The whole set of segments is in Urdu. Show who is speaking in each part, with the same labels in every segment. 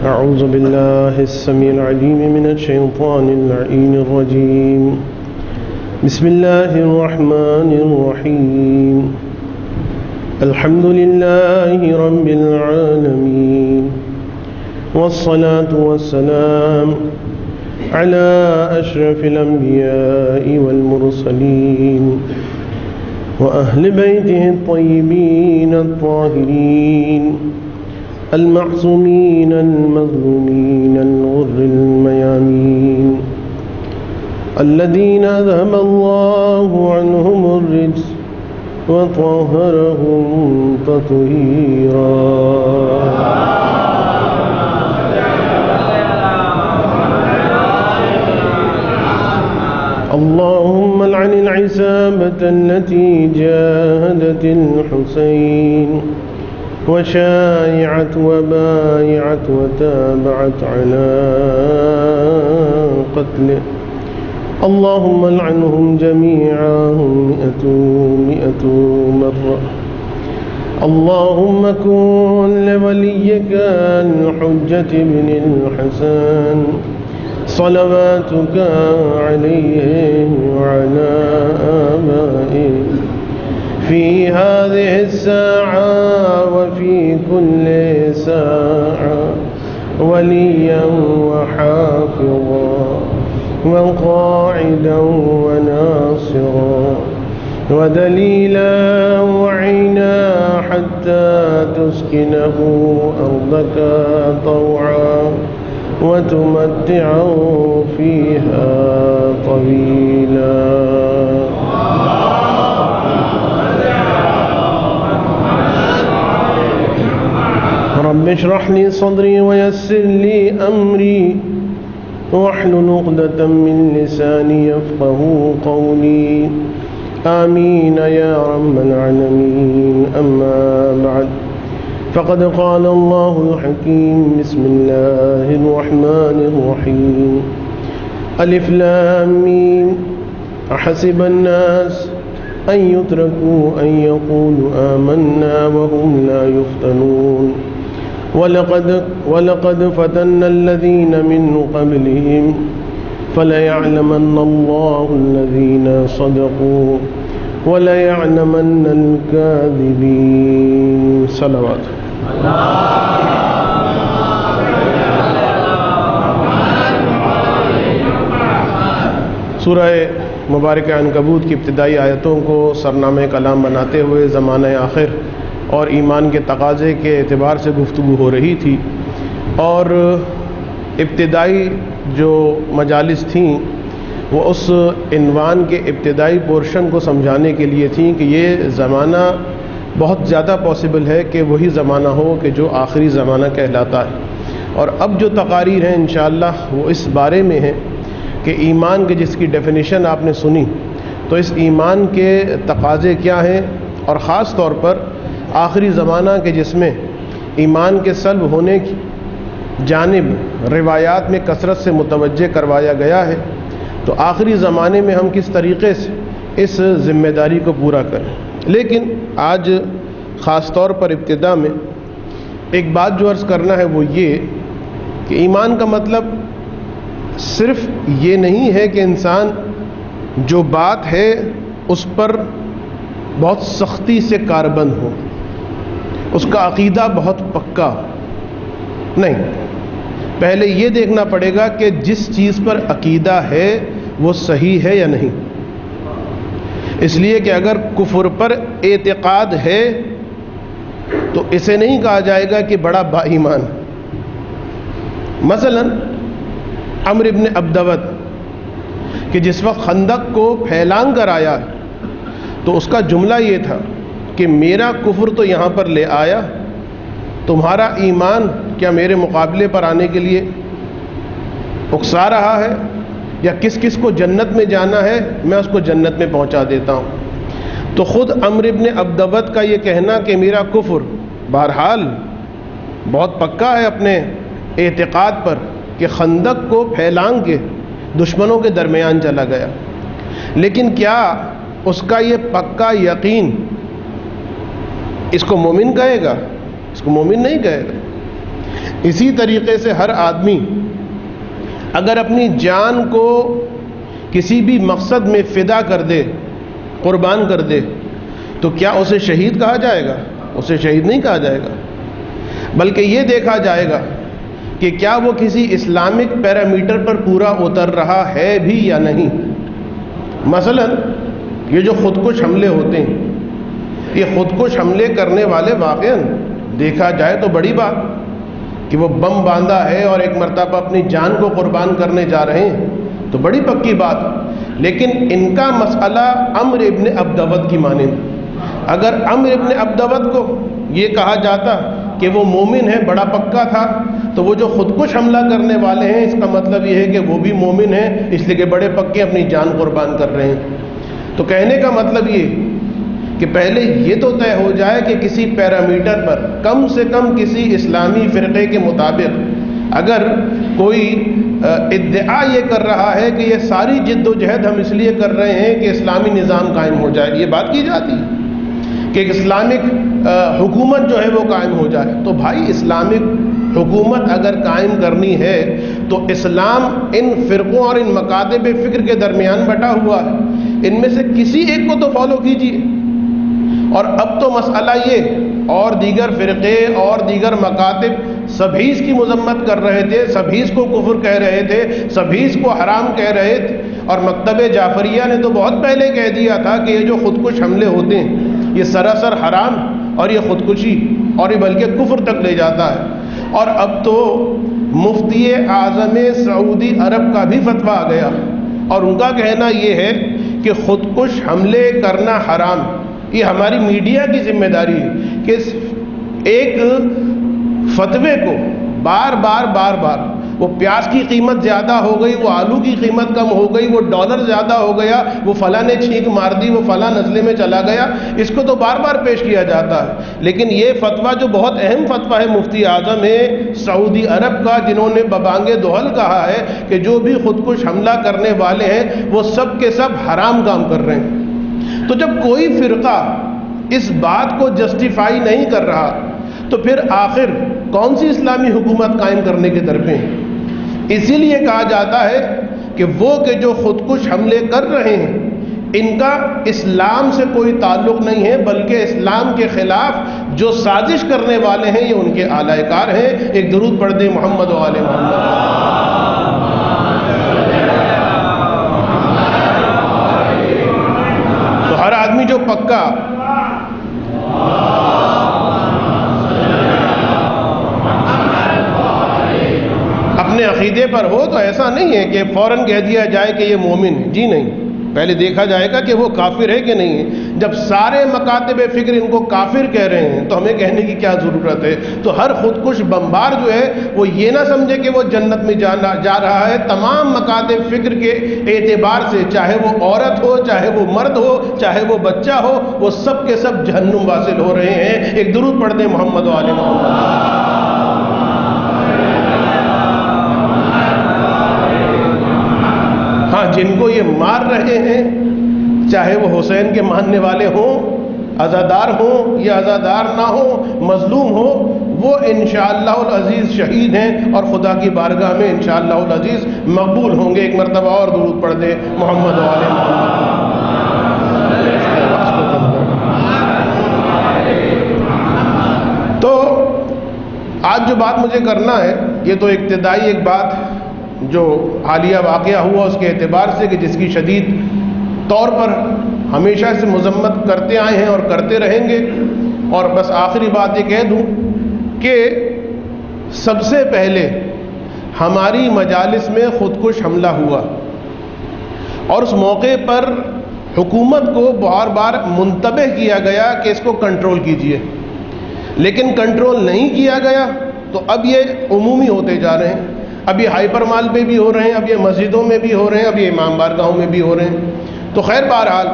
Speaker 1: أعوذ بالله السميع العليم من الشيطان اللعين الرجيم. بسم الله الرحمن الرحيم. الحمد لله رب العالمين، والصلاة والسلام على أشرف الأنبياء والمرسلين وأهل بيته الطيبين الطاهرين المعصومين المظلومين الغر الميامين الذين أذهب الله عنهم الرجس وطهرهم تطهيرا. اللهم لعن العصابة التي جاهدت الحسين وشايعت وبايعت وتابعت على قتله. اللهم لعنهم جميعا مئة مرة. اللهم كن لوليك الحجة بن الحسن صلواتك عليه وعلى آبائه في هذه الساعة وفي كل ساعة وليا وحافظا وقاعدا وناصرا ودليلا وعينا حتى تسكنه أرضك طوعا وتمتعه فيها طويلا. رب اشرح لي صدري ويسر لي أمري واحلل عقدة من لساني يفقه قولي. آمين يا رب العالمين. أما بعد، فقد قال الله الحكيم. بسم الله الرحمن الرحيم. ألف لام ميم. أحسب الناس أن يتركوا أن يقولوا آمنا وهم لا يفتنون. ولقد فتنا الذين من قبلهم فليعلمن الله الذين صدقوا وليعلمن الكاذبين. صلوات. سورہ مبارکہ عنکبوت کی ابتدائی آیتوں کو سرنامہ کلام بناتے ہوئے زمانہ آخر اور ایمان کے تقاضے کے اعتبار سے گفتگو ہو رہی تھی، اور ابتدائی جو مجالس تھیں وہ اس عنوان کے ابتدائی پورشن کو سمجھانے کے لیے تھیں کہ یہ زمانہ بہت زیادہ پاسبل ہے کہ وہی زمانہ ہو کہ جو آخری زمانہ کہلاتا ہے. اور اب جو تقاریر ہیں انشاءاللہ وہ اس بارے میں ہیں کہ ایمان کے جس کی ڈیفینیشن آپ نے سنی، تو اس ایمان کے تقاضے کیا ہیں، اور خاص طور پر آخری زمانہ کے جس میں ایمان کے سلب ہونے کی جانب روایات میں کثرت سے متوجہ کروایا گیا ہے، تو آخری زمانے میں ہم کس طریقے سے اس ذمہ داری کو پورا کریں. لیکن آج خاص طور پر ابتدا میں ایک بات جو عرض کرنا ہے وہ یہ کہ ایمان کا مطلب صرف یہ نہیں ہے کہ انسان جو بات ہے اس پر بہت سختی سے کاربند ہو، اس کا عقیدہ بہت پکا نہیں. پہلے یہ دیکھنا پڑے گا کہ جس چیز پر عقیدہ ہے وہ صحیح ہے یا نہیں. اس لیے کہ اگر کفر پر اعتقاد ہے تو اسے نہیں کہا جائے گا کہ بڑا با ایمان. مثلا عمرو بن عبدود کہ جس وقت خندق کو پھیلان کر آیا تو اس کا جملہ یہ تھا کہ میرا کفر تو یہاں پر لے آیا، تمہارا ایمان کیا میرے مقابلے پر آنے کے لیے اکسا رہا ہے، یا کس کس کو جنت میں جانا ہے میں اس کو جنت میں پہنچا دیتا ہوں. تو خود عمرو بن عبدود کا یہ کہنا کہ میرا کفر بہرحال بہت پکا ہے اپنے اعتقاد پر، کہ خندق کو پھیلان کے دشمنوں کے درمیان چلا گیا، لیکن کیا اس کا یہ پکا یقین اس کو مومن کہے گا؟ اس کو مومن نہیں کہے گا. اسی طریقے سے ہر آدمی اگر اپنی جان کو کسی بھی مقصد میں فدا کر دے، قربان کر دے، تو کیا اسے شہید کہا جائے گا؟ اسے شہید نہیں کہا جائے گا، بلکہ یہ دیکھا جائے گا کہ کیا وہ کسی اسلامک پیرامیٹر پر پورا اتر رہا ہے بھی یا نہیں۔ مثلا یہ جو خودکش حملے ہوتے ہیں، یہ خودکش حملے کرنے والے واقعاً دیکھا جائے تو بڑی بات کہ وہ بم باندھا ہے اور ایک مرتبہ اپنی جان کو قربان کرنے جا رہے ہیں، تو بڑی پکی بات، لیکن ان کا مسئلہ عمرو ابن عبدود کی مانند، اگر عمرو ابن عبدود کو یہ کہا جاتا کہ وہ مومن ہے، بڑا پکا تھا، تو وہ جو خودکش حملہ کرنے والے ہیں اس کا مطلب یہ ہے کہ وہ بھی مومن ہیں، اس لیے کہ بڑے پکے اپنی جان قربان کر رہے ہیں۔ تو کہنے کا مطلب یہ کہ پہلے یہ تو طے ہو جائے کہ کسی پیرامیٹر پر کم سے کم کسی اسلامی فرقے کے مطابق اگر کوئی ادعا یہ کر رہا ہے کہ یہ ساری جد و جہد ہم اس لیے کر رہے ہیں کہ اسلامی نظام قائم ہو جائے، یہ بات کی جاتی ہے کہ ایک اسلامک حکومت جو ہے وہ قائم ہو جائے، تو بھائی اسلامک حکومت اگر قائم کرنی ہے تو اسلام ان فرقوں اور ان مکاتب فکر کے درمیان بٹا ہوا ہے، ان میں سے کسی ایک کو تو فالو کیجیے۔ اور اب تو مسئلہ یہ، اور دیگر فرقے اور دیگر مکاتب سبھی اس کی مذمت کر رہے تھے، سبھی اس کو کفر کہہ رہے تھے، سبھی اس کو حرام کہہ رہے تھے، اور مکتب جعفریہ نے تو بہت پہلے کہہ دیا تھا کہ یہ جو خودکش حملے ہوتے ہیں یہ سراسر حرام اور یہ خودکشی اور یہ بلکہ کفر تک لے جاتا ہے۔ اور اب تو مفتی اعظم سعودی عرب کا بھی فتویٰ آ گیا، اور ان کا کہنا یہ ہے کہ خودکش حملے کرنا حرام۔ یہ ہماری میڈیا کی ذمہ داری ہے کہ ایک فتوے کو بار بار وہ پیاز کی قیمت زیادہ ہو گئی، وہ آلو کی قیمت کم ہو گئی، وہ ڈالر زیادہ ہو گیا، وہ فلاں نے چھینک مار دی، وہ فلاں نزلے میں چلا گیا، اس کو تو بار بار پیش کیا جاتا ہے۔ لیکن یہ فتویٰ جو بہت اہم فتویٰ ہے مفتی اعظم سعودی عرب کا، جنہوں نے ببانگ دہل کہا ہے کہ جو بھی خودکش حملہ کرنے والے ہیں وہ سب کے سب حرام کام کر رہے ہیں۔ تو جب کوئی فرقہ اس بات کو جسٹیفائی نہیں کر رہا تو پھر آخر کون سی اسلامی حکومت قائم کرنے کے طرفیں ہیں؟ اسی لیے کہا جاتا ہے کہ وہ کہ جو خودکش حملے کر رہے ہیں ان کا اسلام سے کوئی تعلق نہیں ہے، بلکہ اسلام کے خلاف جو سازش کرنے والے ہیں یہ ان کے اعلی کار ہیں۔ ایک درود پڑھ دیں محمد و آل محمد۔ تو ہر آدمی جو پکا اپنے عقیدے پر ہو تو ایسا نہیں ہے کہ فوراً کہہ دیا جائے کہ یہ مومن ہے، جی نہیں، پہلے دیکھا جائے گا کہ وہ کافر ہے کہ نہیں ہے۔ جب سارے مکاتب فکر ان کو کافر کہہ رہے ہیں تو ہمیں کہنے کی کیا ضرورت ہے؟ تو ہر خودکش بمبار جو ہے وہ یہ نہ سمجھے کہ وہ جنت میں جا رہا ہے، تمام مکاتب فکر کے اعتبار سے، چاہے وہ عورت ہو، چاہے وہ مرد ہو، چاہے وہ بچہ ہو، وہ سب کے سب جہنم واصل ہو رہے ہیں۔ ایک درود پڑھ دیں محمد و آل محمد۔ ہاں، جن کو یہ مار رہے ہیں، چاہے وہ حسین کے ماننے والے ہوں، عزادار ہوں یا عزادار نہ ہوں، مظلوم ہو، وہ انشاءاللہ العزیز شہید ہیں اور خدا کی بارگاہ میں انشاءاللہ العزیز مقبول ہوں گے۔ ایک مرتبہ اور درود پڑھ دے محمد و آل محمد۔ تو آج جو بات مجھے کرنا ہے یہ تو ابتدائی ایک بات جو حالیہ واقعہ ہوا اس کے اعتبار سے کہ جس کی شدید طور پر ہمیشہ سے مذمت کرتے آئے ہیں اور کرتے رہیں گے، اور بس آخری بات یہ کہہ دوں کہ سب سے پہلے ہماری مجالس میں خودکش حملہ ہوا اور اس موقع پر حکومت کو بار بار منتبہ کیا گیا کہ اس کو کنٹرول کیجیے، لیکن کنٹرول نہیں کیا گیا تو اب یہ عمومی ہوتے جا رہے ہیں۔ اب یہ ہائپر مال پہ بھی ہو رہے ہیں، اب یہ مسجدوں میں بھی ہو رہے ہیں، اب یہ امام بارگاہوں میں بھی ہو رہے ہیں۔ تو خیر بہرحال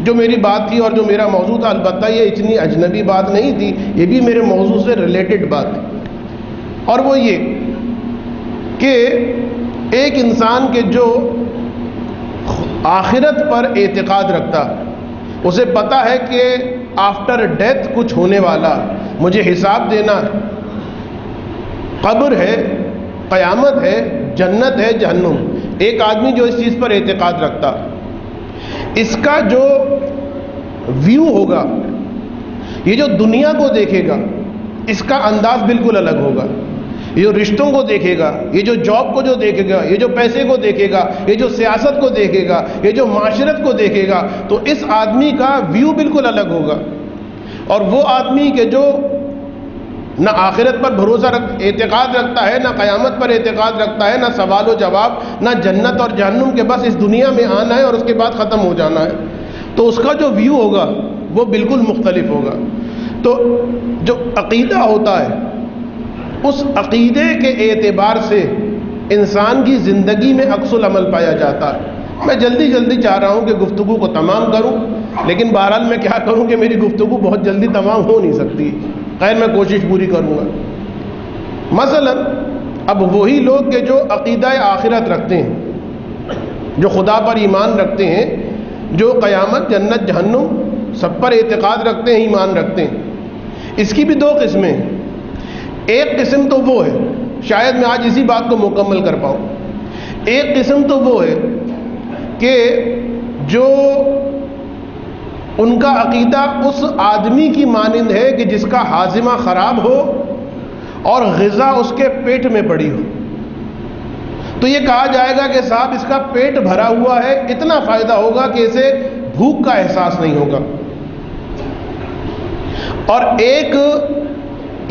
Speaker 1: جو میری بات تھی اور جو میرا موضوع تھا، البتہ یہ اتنی اجنبی بات نہیں تھی، یہ بھی میرے موضوع سے ریلیٹڈ بات تھی، اور وہ یہ کہ ایک انسان کے جو آخرت پر اعتقاد رکھتا، اسے پتہ ہے کہ آفٹر ڈیتھ کچھ ہونے والا، مجھے حساب دینا ہے، قبر ہے، قیامت ہے، جنت ہے، جہنم، ایک آدمی جو اس چیز پر اعتقاد رکھتا، اس کا جو ویو ہوگا، یہ جو دنیا کو دیکھے گا، اس کا انداز بالکل الگ ہوگا. یہ جو رشتوں کو دیکھے گا، یہ جو جاب کو جو دیکھے گا، یہ جو پیسے کو دیکھے گا، یہ جو سیاست کو دیکھے گا، یہ جو معاشرت کو دیکھے گا، تو اس آدمی کا ویو بالکل الگ ہوگا. اور وہ آدمی کہ جو نہ آخرت پر بھروسہ اعتقاد رکھتا ہے، نہ قیامت پر اعتقاد رکھتا ہے، نہ سوال و جواب، نہ جنت اور جہنم کے بس اس دنیا میں آنا ہے اور اس کے بعد ختم ہو جانا ہے، تو اس کا جو ویو ہوگا وہ بالکل مختلف ہوگا. تو جو عقیدہ ہوتا ہے، اس عقیدے کے اعتبار سے انسان کی زندگی میں عکس العمل پایا جاتا ہے. میں جلدی چاہ رہا ہوں کہ گفتگو کو تمام کروں، لیکن بہرحال میں کیا کروں کہ میری گفتگو بہت جلدی تمام ہو نہیں سکتی. خیر میں کوشش پوری کروں گا. مثلا اب وہی لوگ کہ جو عقیدہ آخرت رکھتے ہیں، جو خدا پر ایمان رکھتے ہیں، جو قیامت، جنت، جہنم سب پر اعتقاد رکھتے ہیں، ایمان رکھتے ہیں، اس کی بھی دو قسمیں ہیں. ایک قسم تو وہ ہے، شاید میں آج اسی بات کو مکمل کر پاؤں، ایک قسم تو وہ ہے کہ جو ان کا عقیدہ اس آدمی کی مانند ہے کہ جس کا ہاضمہ خراب ہو اور غذا اس کے پیٹ میں پڑی ہو. تو یہ کہا جائے گا کہ صاحب اس کا پیٹ بھرا ہوا ہے، اتنا فائدہ ہوگا کہ اسے بھوک کا احساس نہیں ہوگا. اور ایک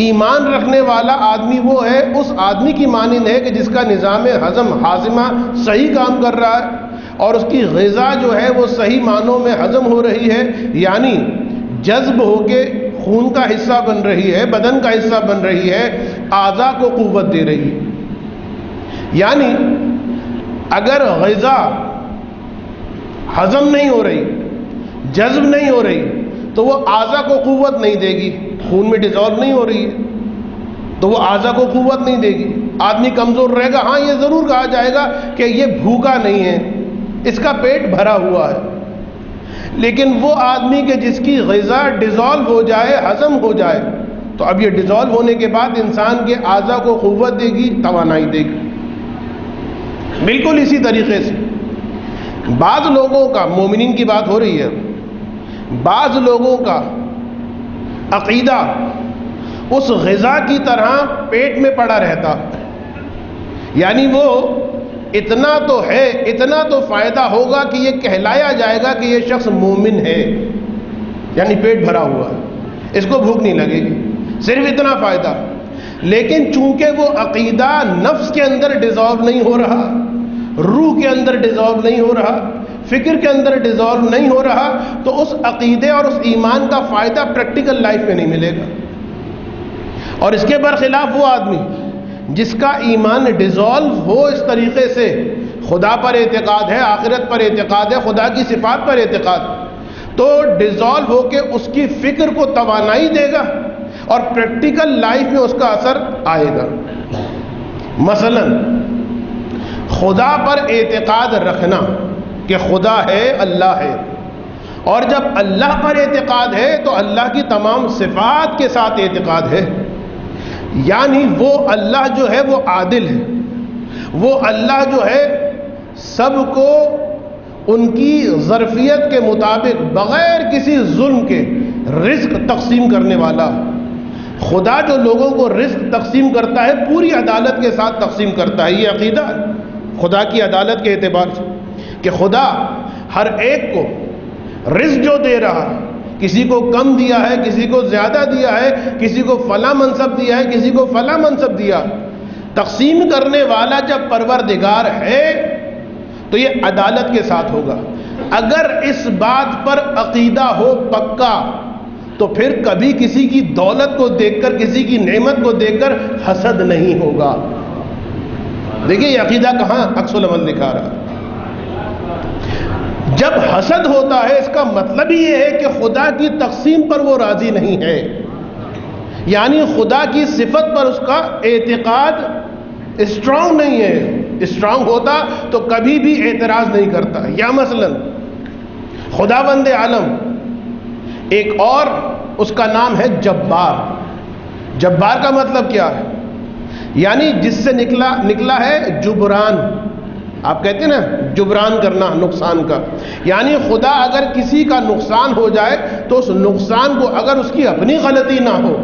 Speaker 1: ایمان رکھنے والا آدمی وہ ہے، اس آدمی کی مانند ہے کہ جس کا نظام ہاضمہ صحیح کام کر رہا ہے اور اس کی غذا جو ہے وہ صحیح معنوں میں ہضم ہو رہی ہے، یعنی جذب ہو کے خون کا حصہ بن رہی ہے، بدن کا حصہ بن رہی ہے، اعضاء کو قوت دے رہی ہے. یعنی اگر غذا ہضم نہیں ہو رہی، جذب نہیں ہو رہی، تو وہ اعضاء کو قوت نہیں دے گی. خون میں ڈیزالو نہیں ہو رہی ہے تو وہ اعضاء کو قوت نہیں دے گی، آدمی کمزور رہے گا. ہاں یہ ضرور کہا جائے گا کہ یہ بھوکا نہیں ہے، اس کا پیٹ بھرا ہوا ہے. لیکن وہ آدمی کہ جس کی غذا ڈیزالو ہو جائے، ہضم ہو جائے، تو اب یہ ڈیزالو ہونے کے بعد انسان کے اعضاء کو قوت دے گی، توانائی دے گی. بالکل اسی طریقے سے بعض لوگوں کا، مومنین کی بات ہو رہی ہے، بعض لوگوں کا عقیدہ اس غذا کی طرح پیٹ میں پڑا رہتا، یعنی وہ اتنا تو ہے، اتنا تو فائدہ ہوگا کہ یہ کہلایا جائے گا کہ یہ شخص مومن ہے، یعنی پیٹ بھرا ہوا ہے، اس کو بھوک نہیں لگے گی، صرف اتنا فائدہ. لیکن چونکہ وہ عقیدہ نفس کے اندر ڈیزالو نہیں ہو رہا، روح کے اندر ڈیزالو نہیں ہو رہا، فکر کے اندر ڈیزالو نہیں ہو رہا، تو اس عقیدے اور اس ایمان کا فائدہ پریکٹیکل لائف میں نہیں ملے گا. اور اس کے برخلاف وہ آدمی جس کا ایمان ڈیزالو ہو اس طریقے سے، خدا پر اعتقاد ہے، آخرت پر اعتقاد ہے، خدا کی صفات پر اعتقاد، تو ڈیزالو ہو کے اس کی فکر کو توانائی دے گا اور پریکٹیکل لائف میں اس کا اثر آئے گا. مثلا خدا پر اعتقاد رکھنا کہ خدا ہے، اللہ ہے، اور جب اللہ پر اعتقاد ہے تو اللہ کی تمام صفات کے ساتھ اعتقاد ہے. یعنی وہ اللہ جو ہے وہ عادل ہے، وہ اللہ جو ہے سب کو ان کی ظرفیت کے مطابق بغیر کسی ظلم کے رزق تقسیم کرنے والا. خدا جو لوگوں کو رزق تقسیم کرتا ہے پوری عدالت کے ساتھ تقسیم کرتا ہے. یہ عقیدہ ہے خدا کی عدالت کے اعتبار سے کہ خدا ہر ایک کو رزق جو دے رہا، کسی کو کم دیا ہے، کسی کو زیادہ دیا ہے، کسی کو فلاں منصب دیا ہے، کسی کو فلاں منصب دیا. تقسیم کرنے والا جب پروردگار ہے تو یہ عدالت کے ساتھ ہوگا. اگر اس بات پر عقیدہ ہو پکا تو پھر کبھی کسی کی دولت کو دیکھ کر، کسی کی نعمت کو دیکھ کر حسد نہیں ہوگا. دیکھیے یہ عقیدہ کہاں عکس العمل دکھا رہا ہے. جب حسد ہوتا ہے اس کا مطلب ہی یہ ہے کہ خدا کی تقسیم پر وہ راضی نہیں ہے، یعنی خدا کی صفت پر اس کا اعتقاد اسٹرانگ نہیں ہے. اسٹرانگ ہوتا تو کبھی بھی اعتراض نہیں کرتا. یا مثلا خداوند عالم، ایک اور اس کا نام ہے جبار. جبار کا مطلب کیا ہے؟ یعنی جس سے نکلا ہے جبران. آپ کہتے ہیں نا جبران کرنا نقصان کا، یعنی خدا اگر کسی کا نقصان ہو جائے تو اس نقصان کو اگر اس کی اپنی غلطی نہ ہو،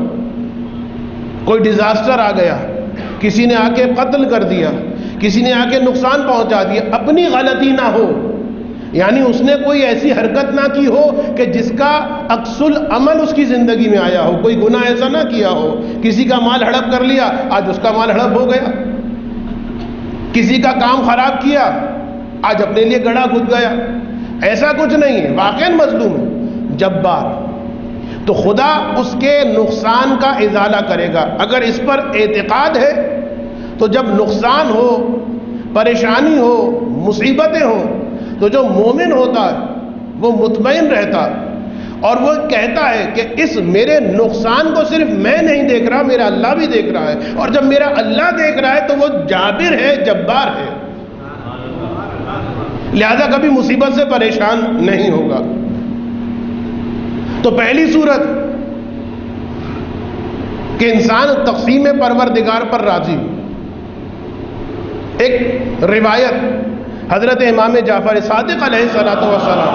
Speaker 1: کوئی ڈیزاسٹر آ گیا، کسی نے آ کے قتل کر دیا، کسی نے آ کے نقصان پہنچا دیا، اپنی غلطی نہ ہو، یعنی اس نے کوئی ایسی حرکت نہ کی ہو کہ جس کا عکس العمل اس کی زندگی میں آیا ہو، کوئی گناہ ایسا نہ کیا ہو، کسی کا مال ہڑپ کر لیا، آج اس کا مال ہڑپ ہو گیا، کسی کا کام خراب کیا، آج اپنے لیے گڑھا کھود گیا. ایسا کچھ نہیں ہے، واقعاً مظلوم ہے، جبار. تو خدا اس کے نقصان کا ازالہ کرے گا. اگر اس پر اعتقاد ہے تو جب نقصان ہو، پریشانی ہو، مصیبتیں ہوں، تو جو مومن ہوتا ہے وہ مطمئن رہتا ہے اور وہ کہتا ہے کہ اس میرے نقصان کو صرف میں نہیں دیکھ رہا، میرا اللہ بھی دیکھ رہا ہے، اور جب میرا اللہ دیکھ رہا ہے تو وہ جابر ہے، جبار ہے، لہذا کبھی مصیبت سے پریشان نہیں ہوگا. تو پہلی صورت کہ انسان تقسیم پروردگار پر راضی. ایک روایت حضرت امام جعفر صادق علیہ الصلوۃ والسلام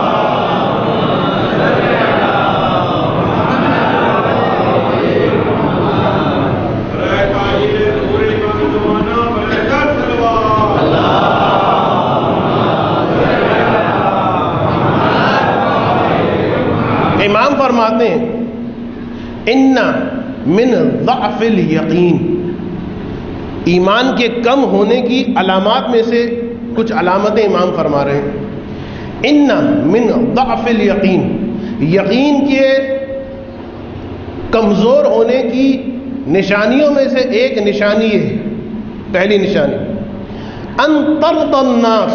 Speaker 1: امام فرماتے ہیں ان من ضعف الیقین، ایمان کے کم ہونے کی علامات میں سے کچھ علامتیں امام فرما رہے ہیں. ان من ضعف الیقین، یقین کے کمزور ہونے کی نشانیوں میں سے ایک نشانی ہے، پہلی نشانی ان ترضى الناس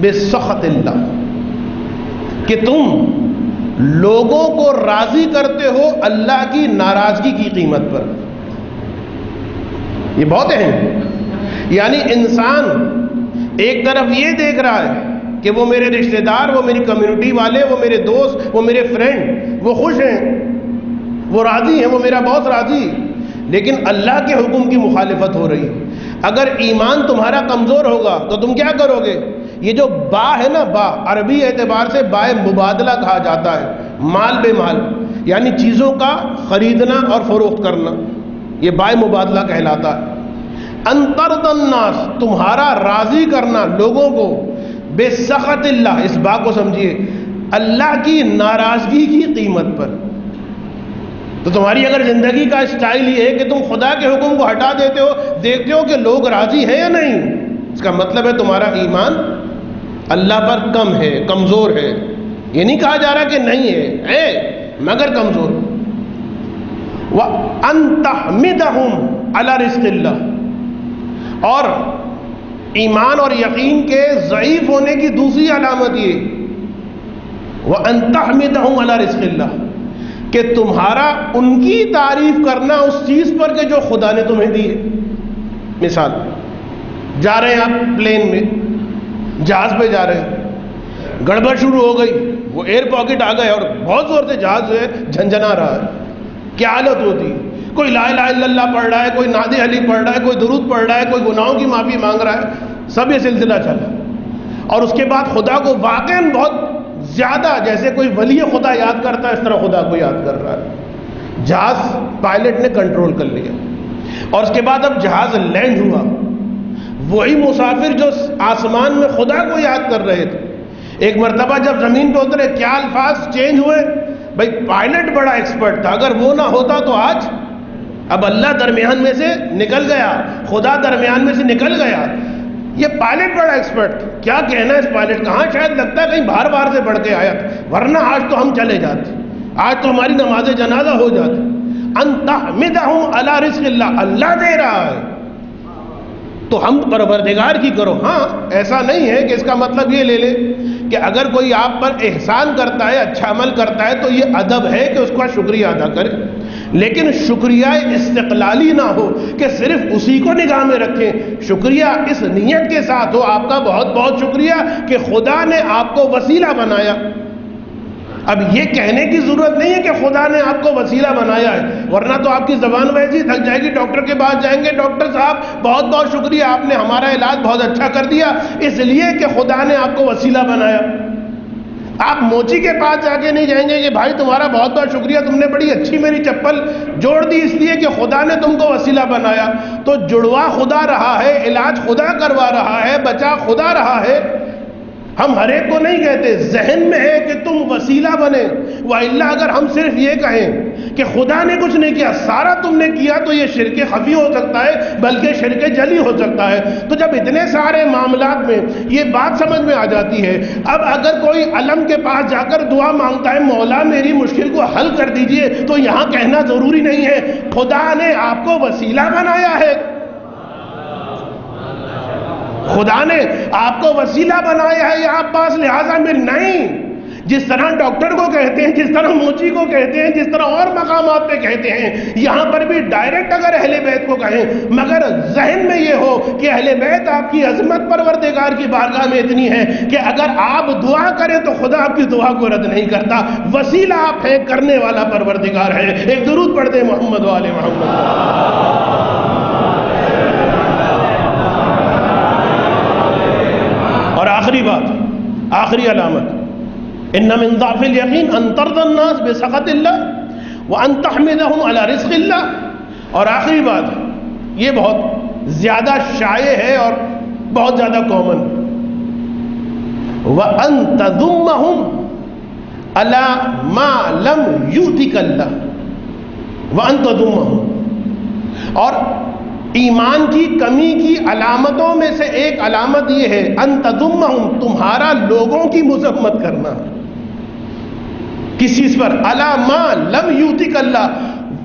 Speaker 1: بسخط اللہ، کہ تم لوگوں کو راضی کرتے ہو اللہ کی ناراضگی کی قیمت پر. یہ بہت اہم ہے. یعنی انسان ایک طرف یہ دیکھ رہا ہے کہ وہ میرے رشتہ دار، وہ میری کمیونٹی والے، وہ میرے دوست، وہ میرے فرینڈ، وہ خوش ہیں، وہ راضی ہیں، وہ میرا باس راضی، لیکن اللہ کے حکم کی مخالفت ہو رہی ہے. اگر ایمان تمہارا کمزور ہوگا تو تم کیا کرو گے؟ یہ جو با ہے نا، با عربی اعتبار سے بائے مبادلہ کہا جاتا ہے، مال بے مال، یعنی چیزوں کا خریدنا اور فروخت کرنا، یہ بائے مبادلہ کہلاتا ہے. ان ترضى الناس، تمہارا راضی کرنا لوگوں کو، بے سخط اللہ، اس بات کو سمجھیے، اللہ کی ناراضگی کی قیمت پر. تو تمہاری اگر زندگی کا اسٹائل یہ ہے کہ تم خدا کے حکم کو ہٹا دیتے ہو، دیکھتے ہو کہ لوگ راضی ہیں یا نہیں، اس کا مطلب ہے تمہارا ایمان اللہ پر کم ہے، کمزور ہے. یہ نہیں کہا جا رہا کہ نہیں ہے مگر کمزور. وَأَن تَحْمِدَهُمْ عَلَى رِزْقِ اللَّهِ، اور ایمان اور یقین کے ضعیف ہونے کی دوسری علامت یہ وَأَن تَحْمِدَهُمْ عَلَى رِزْقِ اللَّهِ، کہ تمہارا ان کی تعریف کرنا اس چیز پر کہ جو خدا نے تمہیں دی ہے. مثال، جا رہے ہیں آپ پلین میں، جہاز پہ جا رہے ہیں، گڑبڑ شروع ہو گئی، وہ ایئر پاکٹ آ گئے اور بہت زور سے جہاز جو ہے جھنجھنا رہا ہے. کیا حالت ہوتی؟ کوئی لا الہ الا اللہ پڑھ رہا ہے، کوئی نعت علی پڑھ رہا ہے، کوئی درود پڑھ رہا ہے، کوئی گناہوں کی معافی مانگ رہا ہے، سب یہ سلسلہ چلا. اور اس کے بعد خدا کو واقعاً بہت زیادہ، جیسے کوئی ولی خدا یاد کرتا ہے اس طرح خدا کو یاد کر رہا ہے. جہاز پائلٹ نے کنٹرول کر لیا، اور اس کے بعد اب جہاز لینڈ ہوا. وہی مسافر جو آسمان میں خدا کو یاد کر رہے تھے، ایک مرتبہ جب زمین پہ اترے، کیا الفاظ چینج ہوئے؟ بھائی پائلٹ بڑا ایکسپرٹ تھا، اگر وہ نہ ہوتا تو آج، اب اللہ درمیان میں سے نکل گیا، خدا درمیان میں سے نکل گیا. یہ پائلٹ بڑا ایکسپرٹ تھا. کیا کہنا ہے اس پائلٹ کا؟ ہاں شاید لگتا ہے کہیں باہر سے بڑھ کے آیا، ورنہ آج تو ہم چلے جاتے، آج تو ہماری نماز جنازہ ہو جاتی. ان تحمدہم علی رزق اللہ، اللہ دے رہا ہے تو ہم پروردگار کی کرو. ہاں ایسا نہیں ہے کہ اس کا مطلب یہ لے لے کہ اگر کوئی آپ پر احسان کرتا ہے، اچھا عمل کرتا ہے تو یہ ادب ہے کہ اس کا شکریہ ادا کرے، لیکن شکریہ استقلالی نہ ہو کہ صرف اسی کو نگاہ میں رکھیں. شکریہ اس نیت کے ساتھ ہو، آپ کا بہت بہت شکریہ کہ خدا نے آپ کو وسیلہ بنایا. اب یہ کہنے کی ضرورت نہیں ہے کہ خدا نے آپ کو وسیلہ بنایا ہے، ورنہ تو آپ کی زبان ویسی تھک جائے گی، ڈاکٹر کے پاس جائیں گے، ڈاکٹر صاحب بہت بہت شکریہ، آپ نے ہمارا علاج بہت اچھا کر دیا، اس لیے کہ خدا نے آپ کو وسیلہ بنایا۔ آپ موچی کے پاس جا کے نہیں جائیں گے کہ بھائی تمہارا بہت بہت شکریہ، تم نے بڑی اچھی میری چپل جوڑ دی، اس لیے کہ خدا نے تم کو وسیلہ بنایا۔ تو جڑوا خدا رہا ہے، علاج خدا کروا رہا ہے، بچا خدا رہا ہے۔ ہم ہر ایک کو نہیں کہتے، ذہن میں ہے کہ تم وسیلہ بنے، وَإِلَّا اگر ہم صرف یہ کہیں کہ خدا نے کچھ نہیں کیا، سارا تم نے کیا، تو یہ شرک خفی ہو سکتا ہے، بلکہ شرک جلی ہو سکتا ہے۔ تو جب اتنے سارے معاملات میں یہ بات سمجھ میں آ جاتی ہے، اب اگر کوئی علم کے پاس جا کر دعا مانگتا ہے مولا میری مشکل کو حل کر دیجئے، تو یہاں کہنا ضروری نہیں ہے خدا نے آپ کو وسیلہ بنایا ہے، خدا نے آپ کو وسیلہ بنایا ہے یا عباس، لہٰذا میں نہیں، جس طرح ڈاکٹر کو کہتے ہیں، جس طرح موچی کو کہتے ہیں، جس طرح اور مقامات پہ کہتے ہیں، یہاں پر بھی ڈائریکٹ اگر اہل بیت کو کہیں، مگر ذہن میں یہ ہو کہ اہل بیت آپ کی عظمت پروردگار کی بارگاہ میں اتنی ہے کہ اگر آپ دعا کریں تو خدا آپ کی دعا کو رد نہیں کرتا، وسیلہ آپ ہیں، کرنے والا پروردگار ہے۔ ایک درود پڑھ دیں محمد و آل محمد۔ اور آخری بات، آخری علامت، ان من ضعف الیقین ان ترضى الناس بسخط اللہ وان تحمدهم على رزق اللہ۔ اور آخری بات، یہ بہت زیادہ شائع ہے اور بہت زیادہ کامن، وان تذمهم على ما لم يؤتك اللہ وان تذمهم۔ اور ایمان کی کمی کی علامتوں میں سے ایک علامت یہ ہے ان تذمهم، تمہارا لوگوں کی مذمت کرنا کس چیز پر، علی ما لم یؤتک اللہ،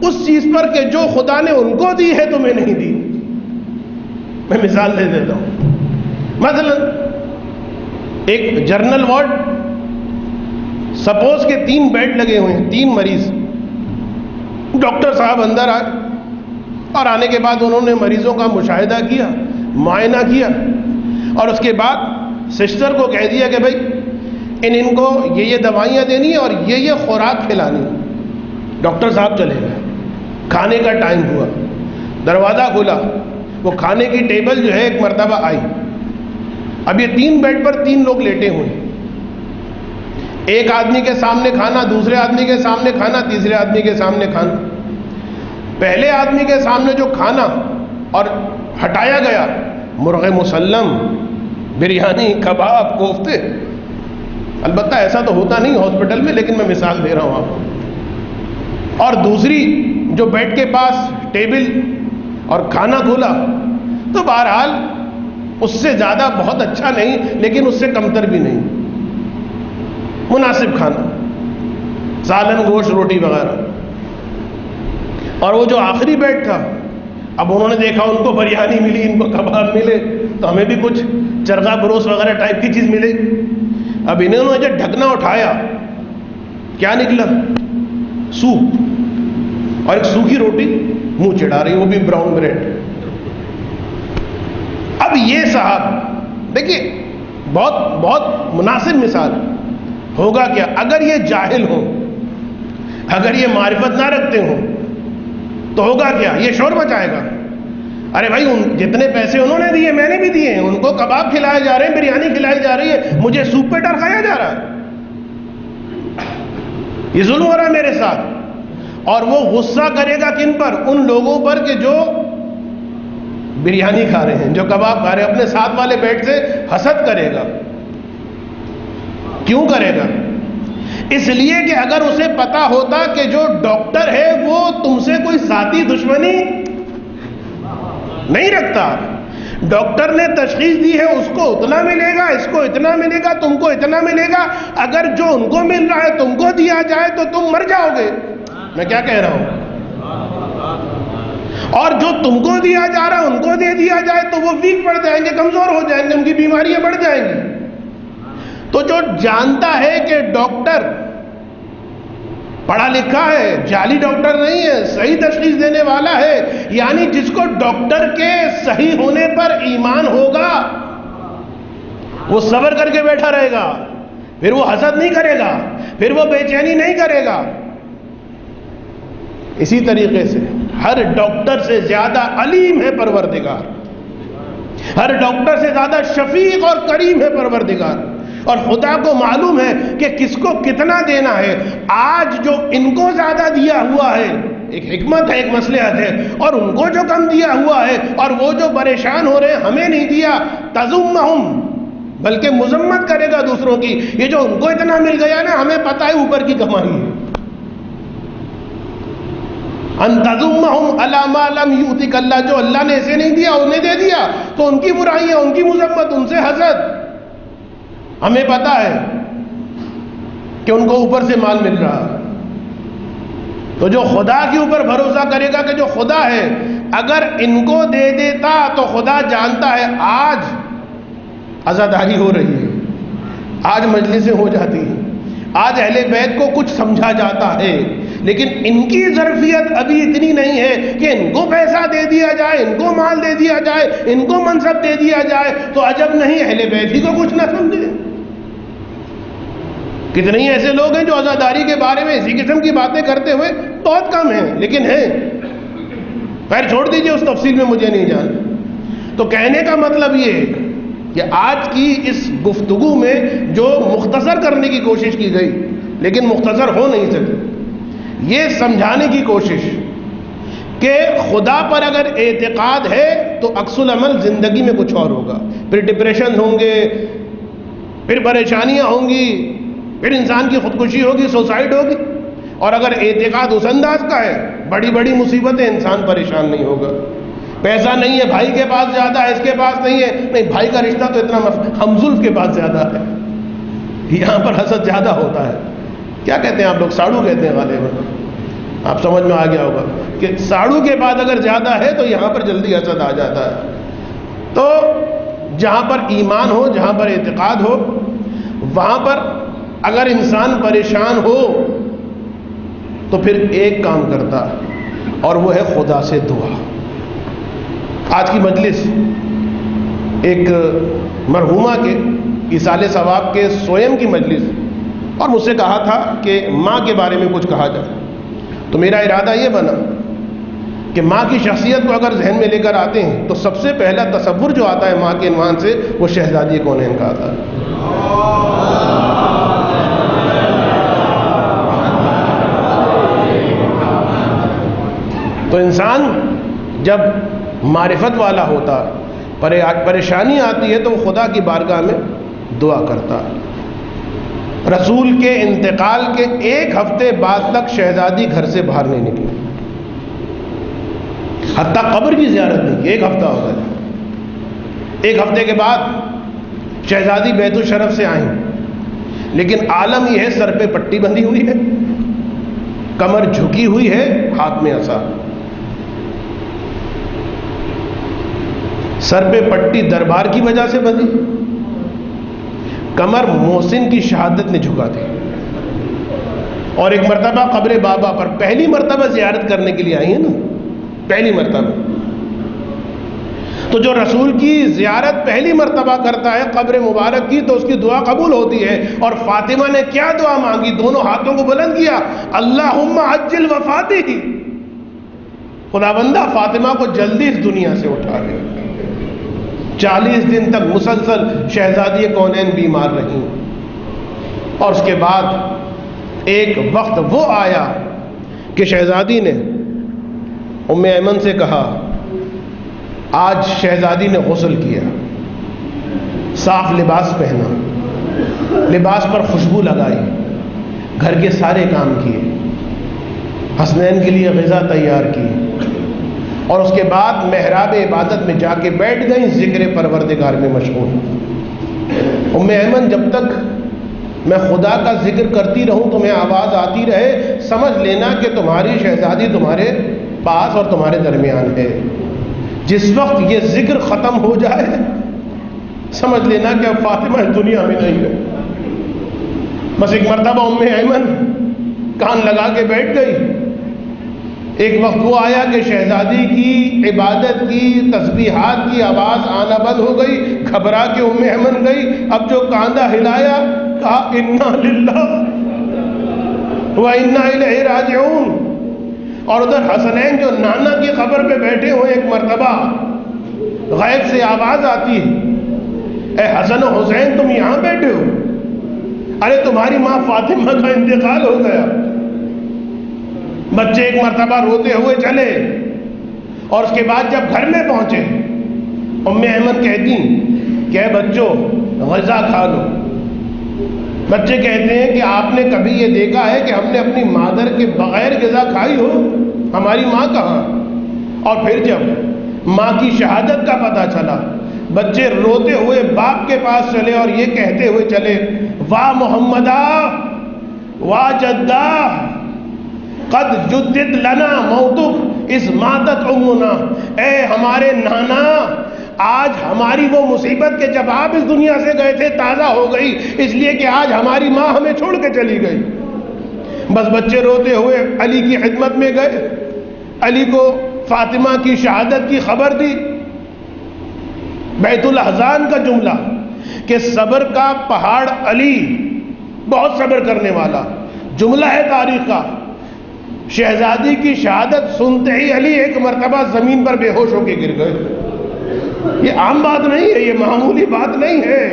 Speaker 1: اس چیز پر کہ جو خدا نے ان کو دی ہے تمہیں نہیں دی۔ میں مثال دے دیتا ہوں، مثلا ایک جنرل وارڈ، سپوز کہ 3 بیڈ لگے ہوئے ہیں، 3 مریض، ڈاکٹر صاحب اندر آئے اور آنے کے بعد انہوں نے مریضوں کا مشاہدہ کیا، معائنہ کیا، اور اس کے بعد سسٹر کو کہہ دیا کہ بھائی ان کو یہ دوائیاں دینی اور یہ خوراک کھلانی۔ ڈاکٹر صاحب چلے گئے، کھانے کا ٹائم ہوا، دروازہ کھلا، وہ کھانے کی ٹیبل جو ہے ایک مرتبہ آئی، اب یہ 3 بیڈ پر 3 لوگ لیٹے ہوئے، ایک آدمی کے سامنے کھانا، دوسرے آدمی کے سامنے کھانا، تیسرے آدمی کے سامنے کھانا۔ پہلے آدمی کے سامنے جو کھانا اور ہٹایا گیا، مرغ مسلم، بریانی، کباب، کوفتے، البتہ ایسا تو ہوتا نہیں ہاسپٹل میں، لیکن میں مثال دے رہا ہوں آپ کو، اور دوسری جو بیڈ کے پاس ٹیبل اور کھانا کھولا، تو بہرحال اس سے زیادہ بہت اچھا نہیں لیکن اس سے کمتر بھی نہیں، مناسب کھانا، سالن، گوشت، روٹی وغیرہ۔ اور وہ جو آخری بیڈ تھا، اب انہوں نے دیکھا ان کو بریانی ملی، ان کو کباب ملے، تو ہمیں بھی کچھ چرگا بروس وغیرہ ٹائپ کی چیز ملے۔ اب انہوں نے جب ڈھکنا اٹھایا، کیا نکلا؟ سوپ اور ایک سوکھی روٹی منہ چڑھا رہی، وہ بھی براؤن بریڈ۔ اب یہ صاحب دیکھیے، بہت بہت مناسب مثال ہوگا کیا اگر یہ جاہل ہوں، اگر یہ معرفت نہ رکھتے ہوں تو ہوگا کیا؟ یہ شور مچائے گا، ارے بھائی جتنے پیسے انہوں نے دیے میں نے بھی دیے ہیں، ان کو کباب کھلائے جا رہے ہیں، بریانی کھلائی جا رہی ہے، مجھے سوپ پہ ٹرکایا جا رہا ہے، یہ ظلم ہو رہا ہے میرے ساتھ۔ اور وہ غصہ کرے گا کن پر؟ ان لوگوں پر کہ جو بریانی کھا رہے ہیں، جو کباب کھا رہے ہیں، اپنے ساتھ والے بیڈ سے حسد کرے گا۔ کیوں کرے گا؟ اس لیے کہ اگر اسے پتا ہوتا کہ جو ڈاکٹر ہے وہ تم سے کوئی ذاتی دشمنی نہیں رکھتا، ڈاکٹر نے تشخیص دی ہے، اس کو اتنا ملے گا، اس کو اتنا ملے گا، تم کو اتنا ملے گا، اگر جو ان کو مل رہا ہے تم کو دیا جائے تو تم مر جاؤ گے۔ میں کیا کہہ رہا ہوں؟ اور جو تم کو دیا جا رہا ہے ان کو دے دیا جائے تو وہ ویک پڑ جائیں گے، کمزور ہو جائیں گے، ان کی بیماریاں بڑھ جائیں گی۔ تو جو جانتا ہے کہ ڈاکٹر پڑھا لکھا ہے، جعلی ڈاکٹر نہیں ہے، صحیح تشخیص دینے والا ہے، یعنی جس کو ڈاکٹر کے صحیح ہونے پر ایمان ہوگا، وہ صبر کر کے بیٹھا رہے گا، پھر وہ حسد نہیں کرے گا، پھر وہ بے چینی نہیں کرے گا۔ اسی طریقے سے ہر ڈاکٹر سے زیادہ علیم ہے پروردگار، ہر ڈاکٹر سے زیادہ شفیق اور کریم ہے پروردگار، اور خدا کو معلوم ہے کہ کس کو کتنا دینا ہے۔ آج جو ان کو زیادہ دیا ہوا ہے ایک حکمت ہے، ایک مصلحت ہے، اور ان کو جو کم دیا ہوا ہے اور وہ جو پریشان ہو رہے ہیں ہمیں نہیں دیا، تزمہم، بلکہ مذمت کرے گا دوسروں کی، یہ جو ان کو اتنا مل گیا نا ہمیں پتہ ہے اوپر کی کمائی ہے۔ ان تزمہم علی ما لم یؤتک اللہ، جو اللہ نے اسے نہیں دیا انہیں دے دیا، تو ان کی برائیاں، ان کی مذمت، ان سے حسد۔ ہمیں پتہ ہے کہ ان کو اوپر سے مال مل رہا ہے، تو جو خدا کے اوپر بھروسہ کرے گا کہ جو خدا ہے اگر ان کو دے دیتا تو خدا جانتا ہے آج عزاداری ہو رہی ہے، آج مجلسیں ہو جاتی ہیں، آج اہل بیت کو کچھ سمجھا جاتا ہے، لیکن ان کی ظرفیت ابھی اتنی نہیں ہے کہ ان کو پیسہ دے دیا جائے، ان کو مال دے دیا جائے، ان کو منصب دے دیا جائے، تو عجب نہیں اہل بیت ہی کو کچھ نہ سمجھے۔ کتنے ہی ایسے لوگ ہیں جو عزاداری کے بارے میں اسی قسم کی باتیں کرتے ہوئے بہت کم ہیں، لیکن ہیں۔ خیر چھوڑ دیجئے، اس تفصیل میں مجھے نہیں جانا۔ تو کہنے کا مطلب یہ ہے کہ آج کی اس گفتگو میں جو مختصر کرنے کی کوشش کی گئی لیکن مختصر ہو نہیں سکی، یہ سمجھانے کی کوشش کہ خدا پر اگر اعتقاد ہے تو عکس العمل زندگی میں کچھ اور ہوگا، پھر ڈپریشن ہوں گے، پھر پریشانیاں ہوں گی، پھر انسان کی خودکشی ہوگی، سوسائڈ ہوگی۔ اور اگر اعتقاد اس انداز کا ہے، بڑی بڑی مصیبتیں، انسان پریشان نہیں ہوگا۔ پیسہ نہیں ہے بھائی کے پاس زیادہ ہے، اس کے پاس نہیں ہے، نہیں بھائی کا رشتہ تو اتنا ہمزلف کے پاس زیادہ ہے، یہاں پر حسد زیادہ ہوتا ہے۔ کیا کہتے ہیں آپ لوگ؟ ساڑو کہتے ہیں غالباً، آپ سمجھ میں آ گیا ہوگا کہ ساڑو کے بعد اگر زیادہ ہے تو یہاں پر جلدی حسد آ جاتا ہے۔ تو جہاں پر ایمان ہو، جہاں پر اعتقاد ہو، وہاں پر اگر انسان پریشان ہو تو پھر ایک کام کرتا ہے اور وہ ہے خدا سے دعا۔ آج کی مجلس ایک مرحومہ کے ایصال ثواب کے سوئم کی مجلس، اور مجھ سے کہا تھا کہ ماں کے بارے میں کچھ کہا جائے، تو میرا ارادہ یہ بنا کہ ماں کی شخصیت کو اگر ذہن میں لے کر آتے ہیں تو سب سے پہلا تصور جو آتا ہے ماں کے عنوان سے وہ شہزادی کونین کا آتا ہے۔ تو انسان جب معرفت والا ہوتا، پریشانی آتی ہے تو وہ خدا کی بارگاہ میں دعا کرتا ہے۔ رسول کے انتقال کے ایک ہفتے بعد تک شہزادی گھر سے باہر نہیں نکلی، حتیٰ قبر کی زیارت نہیں کی، ایک ہفتہ ہو گیا۔ ایک ہفتے کے بعد شہزادی بیت الشرف سے آئیں، لیکن عالم یہ ہے سر پہ پٹی بندھی ہوئی ہے، کمر جھکی ہوئی ہے، ہاتھ میں عصا۔ سر پہ پٹی دربار کی وجہ سے بندھی، کمر محسن کی شہادت نے جھکا دی، اور ایک مرتبہ قبر بابا پر پہلی مرتبہ زیارت کرنے کے لیے آئی ہیں نا، پہلی مرتبہ۔ تو جو رسول کی زیارت پہلی مرتبہ کرتا ہے قبر مبارک کی تو اس کی دعا قبول ہوتی ہے، اور فاطمہ نے کیا دعا مانگی؟ دونوں ہاتھوں کو بلند کیا، اللہم عجل وفاتی، خدا بندہ فاطمہ کو جلدی اس دنیا سے اٹھا لے۔ 40 دن تک مسلسل شہزادی کونین بیمار رہی، اور اس کے بعد ایک وقت وہ آیا کہ شہزادی نے ام ایمن سے کہا، آج شہزادی نے غسل کیا، صاف لباس پہنا، لباس پر خوشبو لگائی، گھر کے سارے کام کیے، حسنین کے لیے غذا تیار کی، اور اس کے بعد محراب عبادت میں جا کے بیٹھ گئی، ذکر پروردگار میں مشغول۔ ام ایمن، جب تک میں خدا کا ذکر کرتی رہوں تمہیں آواز آتی رہے، سمجھ لینا کہ تمہاری شہزادی تمہارے پاس اور تمہارے درمیان ہے۔ جس وقت یہ ذکر ختم ہو جائے سمجھ لینا کہ اب فاطمہ اس دنیا میں نہیں ہے۔ بس ایک مرتبہ ام ایمن کان لگا کے بیٹھ گئی، ایک وقت وہ آیا کہ شہزادی کی عبادت کی، تسبیحات کی آواز آنا بند ہو گئی، گھبرا کے ام ایمن گئی، اب جو کاندھا ہلایا کہا انا للہ وَإِنَّا إِلَيْهِ رَاجِعُونَ۔ اور ادھر حسنین جو نانا کی قبر پہ بیٹھے ہوئے، ایک مرتبہ غیب سے آواز آتی ہے، اے حسن و حسین تم یہاں بیٹھے ہو؟ ارے تمہاری ماں فاطمہ کا انتقال ہو گیا۔ بچے ایک مرتبہ روتے ہوئے چلے، اور اس کے بعد جب گھر میں پہنچے ام ایمن کہتی کہ اے بچوں غذا کھا لو۔ بچے کہتے ہیں کہ آپ نے کبھی یہ دیکھا ہے کہ ہم نے اپنی مادر کے بغیر غذا کھائی ہو؟ ہماری ماں کہاں؟ اور پھر جب ماں کی شہادت کا پتہ چلا، بچے روتے ہوئے باپ کے پاس چلے اور یہ کہتے ہوئے چلے، واہ محمدہ واہ جدہ قد جدد لنا موتک اس ماتت امنا، اے ہمارے نانا آج ہماری وہ مصیبت کہ جب آپ اس دنیا سے گئے تھے تازہ ہو گئی، اس لیے کہ آج ہماری ماں ہمیں چھوڑ کے چلی گئی۔ بس بچے روتے ہوئے علی کی خدمت میں گئے، علی کو فاطمہ کی شہادت کی خبر دی۔ بیت الاحزان کا جملہ کہ صبر کا پہاڑ علی، بہت صبر کرنے والا جملہ ہے تاریخ کا۔ شہزادی کی شہادت سنتے ہی علی ایک مرتبہ زمین پر بے ہوش ہو کے گر گئے۔ یہ عام بات نہیں ہے، یہ معمولی بات نہیں ہے،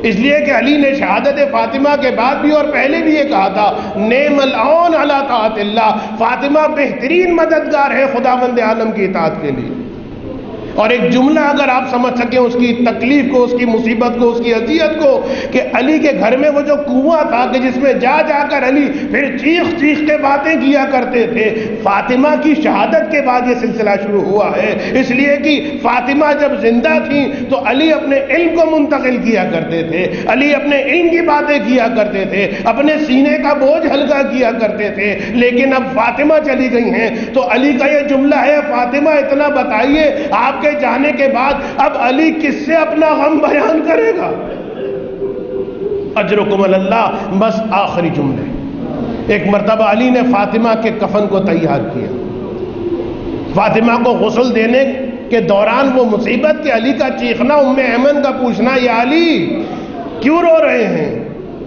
Speaker 1: اس لیے کہ علی نے شہادت فاطمہ کے بعد بھی اور پہلے بھی یہ کہا تھا، نعم العون علی طاعت اللہ، فاطمہ بہترین مددگار ہے خداوند عالم کی اطاعت کے لیے۔ اور ایک جملہ اگر آپ سمجھ سکیں اس کی تکلیف کو، اس کی مصیبت کو، اس کی اذیت کو، کہ علی کے گھر میں وہ جو کنواں تھا کہ جس میں جا جا کر علی پھر چیخ چیخ کے باتیں کیا کرتے تھے، فاطمہ کی شہادت کے بعد یہ سلسلہ شروع ہوا ہے۔ اس لیے کہ فاطمہ جب زندہ تھیں تو علی اپنے علم کو منتقل کیا کرتے تھے، علی اپنے علم کی باتیں کیا کرتے تھے، اپنے سینے کا بوجھ ہلکا کیا کرتے تھے، لیکن اب فاطمہ چلی گئی ہیں تو علی کا یہ جملہ ہے، فاطمہ اتنا بتائیے آپ کے جانے کے بعد اب علی کس سے اپنا غم بیان کرے گا؟ اجرکم اللہ۔ بس آخری جملے، ایک مرتبہ علی نے فاطمہ کے کفن کو تیار کیا، فاطمہ کو غسل دینے کے دوران وہ مصیبت کہ علی کا چیخنا، ام ایمن کا پوچھنا، یا علی کیوں رو رہے ہیں؟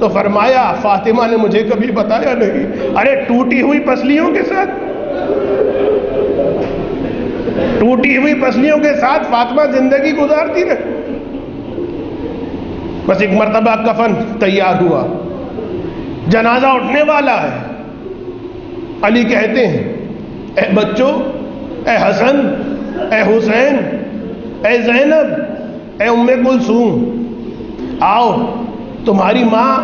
Speaker 1: تو فرمایا فاطمہ نے مجھے کبھی بتایا نہیں۔ ارے ٹوٹی ہوئی پسلیوں کے ساتھ، ٹوٹی ہوئی پسلیوں کے ساتھ فاطمہ زندگی گزارتی رہی۔ بس ایک مرتبہ کفن تیار ہوا، جنازہ اٹھنے والا ہے، علی کہتے ہیں اے بچوں، اے حسن، اے حسین، اے زینب، اے ام کلثوم، آؤ تمہاری ماں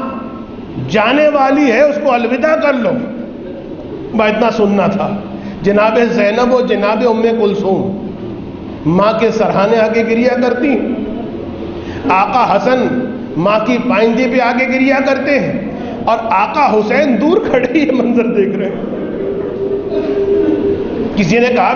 Speaker 1: جانے والی ہے، اس کو الوداع کر لو۔ میں اتنا سننا تھا، جناب زینب و جناب ام کلثوم ماں کے سرہانے آگے گریا کرتی، آقا حسن ماں کی پائندے پہ آگے گریا کرتے ہیں، اور آقا حسین دور کھڑے یہ منظر دیکھ رہے ہیں۔ کسی نے کہا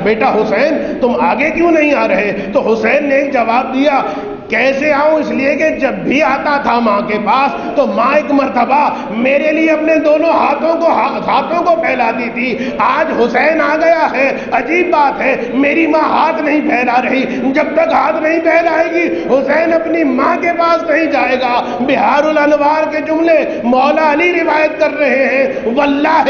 Speaker 1: بیٹا حسین تم آگے کیوں نہیں آ رہے؟ تو حسین نے ایک جواب دیا، کیسے آؤں؟ اس لیے کہ جب بھی آتا تھا ماں کے پاس تو ماں ایک مرتبہ میرے لیے اپنے دونوں ہاتھوں کو پھیلاتی تھی، آج حسین آ گیا ہے، عجیب بات ہے میری ماں ہاتھ نہیں پھیلا رہی، جب تک ہاتھ نہیں پھیلائے گی حسین اپنی ماں کے پاس نہیں جائے گا۔ بہار الانوار کے جملے مولا علی روایت کر رہے ہیں، واللہ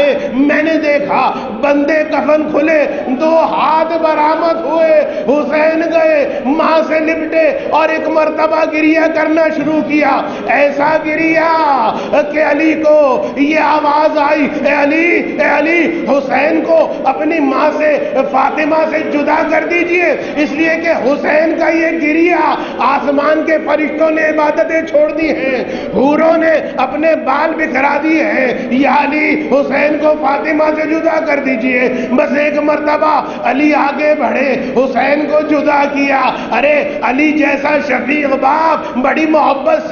Speaker 1: میں نے دیکھا بندے کفن کھلے، دو ہاتھ برآمد ہوئے، حسین گئے ماں سے لپٹے اور ایک مرتبہ گریہ کرنا شروع کیا، ایسا گریا کہ علی کو یہ آواز آئی، اے علی حسین کو اپنی ماں سے فاطمہ سے جدا کر دیجئے، اس لیے کہ حسین کا یہ گریا آسمان کے فرشتوں نے عبادتیں چھوڑ دی ہیں، حوروں نے اپنے بال بکھرا دیے ہیں، یا علی حسین کو فاطمہ سے جدا کر دیجئے۔ بس ایک مرتبہ علی آگے بڑھے، حسین کو جدا کیا۔ ارے علی جیسا شفیق باپ بڑی محبت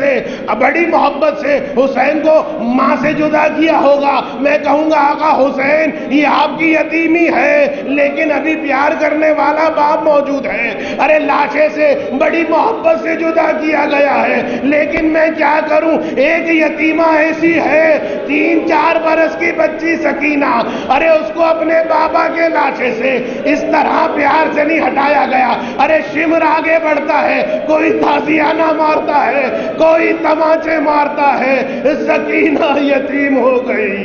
Speaker 1: سے حسین کو ماں سے جدا کیا ہوگا۔ میں کہوں گا آقا حسین یہ آپ کی یتیمی ہے، لیکن ابھی پیار کرنے والا باپ موجود ہے۔ ارے لاشے سے بڑی محبت سے جدا کیا گیا ہے، لیکن میں کیا کروں، ایک یتیمہ ایسی ہے 3-4 برس کی بچی سکینہ، ارے اس کو اپنے بابا کے لاشے سے اس طرح پیار سے نہیں ہٹایا گیا۔ ارے شمر آگے بڑھتا ہے، کوئی تازیانہ مارتا ہے، کوئی تماچے مارتا ہے، سکینہ یتیم ہو گئی۔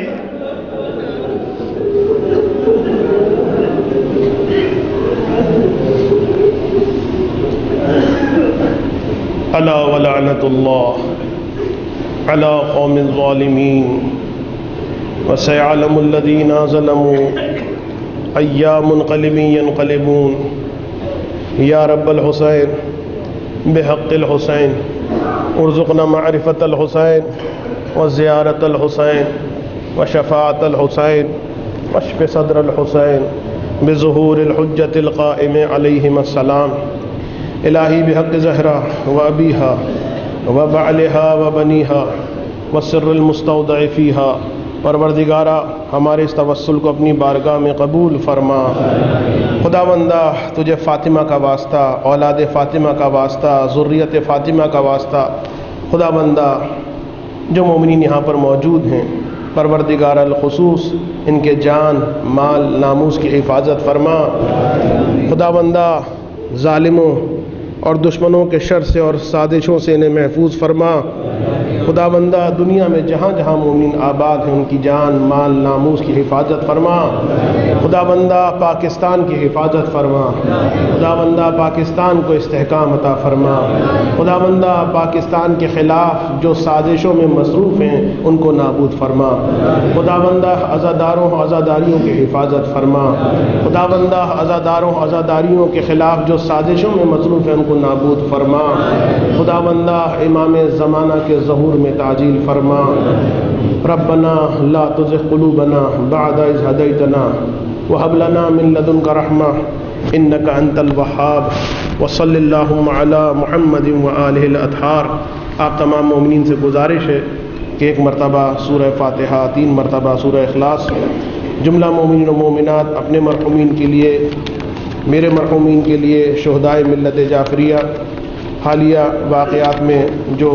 Speaker 1: الا ولعنت اللہ علی قوم الظالمین وسيعلم الذين ظلموا أي منقلب ينقلبون۔ یا رب الحسین بحق الحسین ارزقنا معرفت الحسین وزیارت الحسین وشفاعت الحسین واشف صدر الحسین بظہور الحجت القائم علیہم السلام۔ الہی بحق زہرا وابیہا وبعلہا وبنیہا والسر المستودع فیہا، پروردگارہ ہمارے اس توسل کو اپنی بارگاہ میں قبول فرما۔ خداوندہ تجھے فاطمہ کا واسطہ، اولاد فاطمہ کا واسطہ، ذریت فاطمہ کا واسطہ، خداوندہ جو مومنین یہاں پر موجود ہیں، پروردگار الخصوص ان کے جان مال ناموس کی حفاظت فرما۔ خداوندہ ظالموں اور دشمنوں کے شر سے اور سازشوں سے انہیں محفوظ فرما۔ خداوندہ دنیا میں جہاں جہاں مومن آباد ہیں ان کی جان مال ناموس کی حفاظت فرما۔ خداوندہ پاکستان کی حفاظت فرما۔ خداوندہ پاکستان کو استحکام عطا فرما۔ خداوندہ پاکستان کے خلاف جو سازشوں میں مصروف ہیں ان کو نابود فرما۔ خداوندہ عزاداروں عزاداریوں کی حفاظت فرما۔ خداوندہ عزاداروں عزاداریوں کے خلاف جو سازشوں میں مصروف ہیں ان کو نابود فرما۔ خداوندہ امام زمانہ کے ظہور میں تعجیل فرما۔ ربنا لا تزغ قلوبنا بعد اذ هديتنا وهب لنا من لدنك رحمة انك انت الوهاب وصلی اللہم علی محمد وآلہ الاطہار۔ آپ تمام مومنین سے گزارش ہے کہ ایک مرتبہ سورہ فاتحہ، 3 مرتبہ سورہ اخلاص، جملہ مومنین و مومنات اپنے مرحومین کے لیے، میرے مرحومین کے لیے، شہدائے ملت جعفریہ، حالیہ واقعات میں جو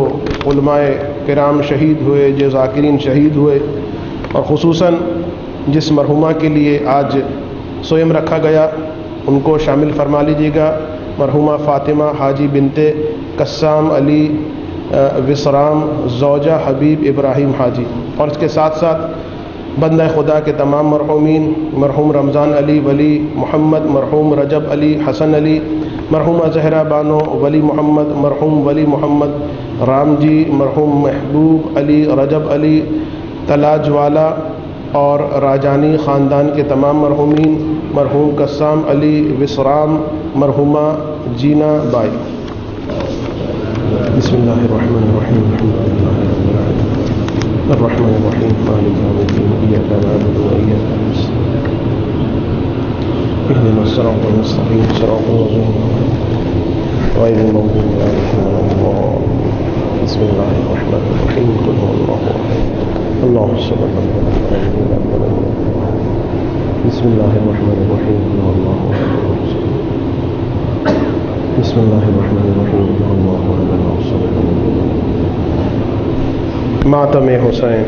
Speaker 1: علماء کرام شہید ہوئے، جو ذاکرین شہید ہوئے، اور خصوصاً جس مرحومہ کے لیے آج سوئم رکھا گیا ان کو شامل فرما لیجیے گا۔ مرحومہ فاطمہ حاجی بنت قسام علی وسرام زوجہ حبیب ابراہیم حاجی، اور اس کے ساتھ ساتھ بندہ خدا کے تمام مرحومین، مرحوم رمضان علی ولی محمد، مرحوم رجب علی حسن علی، مرحومہ زہرا بانو ولی محمد، مرحوم ولی محمد رام جی، مرحوم محبوب علی رجب علی تلاج والا اور راجانی خاندان کے تمام مرحومین، مرحوم قسام علی وسرام، مرحومہ جینا بائی۔ بسم اللہ الرحمن الرحیم، الحمد للہ رب العالمین الرحمن الرحیم مالک یوم الدین ایاک نعبد و ایاک نستعین اهدنا الصراط المستقیم صراط الذین غیر المغضوب علیہم ولا الضالین۔ بسم اللہ الرحمن الرحیم قل هو اللہ احد اللہ الصمد لم یلد ولم یولد ولم یکن له کفوا احد۔ بسم اللہ الرحمن الرحیم قل هو اللہ احد اللہ الصمد۔ بسم اللہ الرحمن الرحیم قل هو اللہ احد اللہ الصمد لم یلد ولم یولد۔ ماتم حسین۔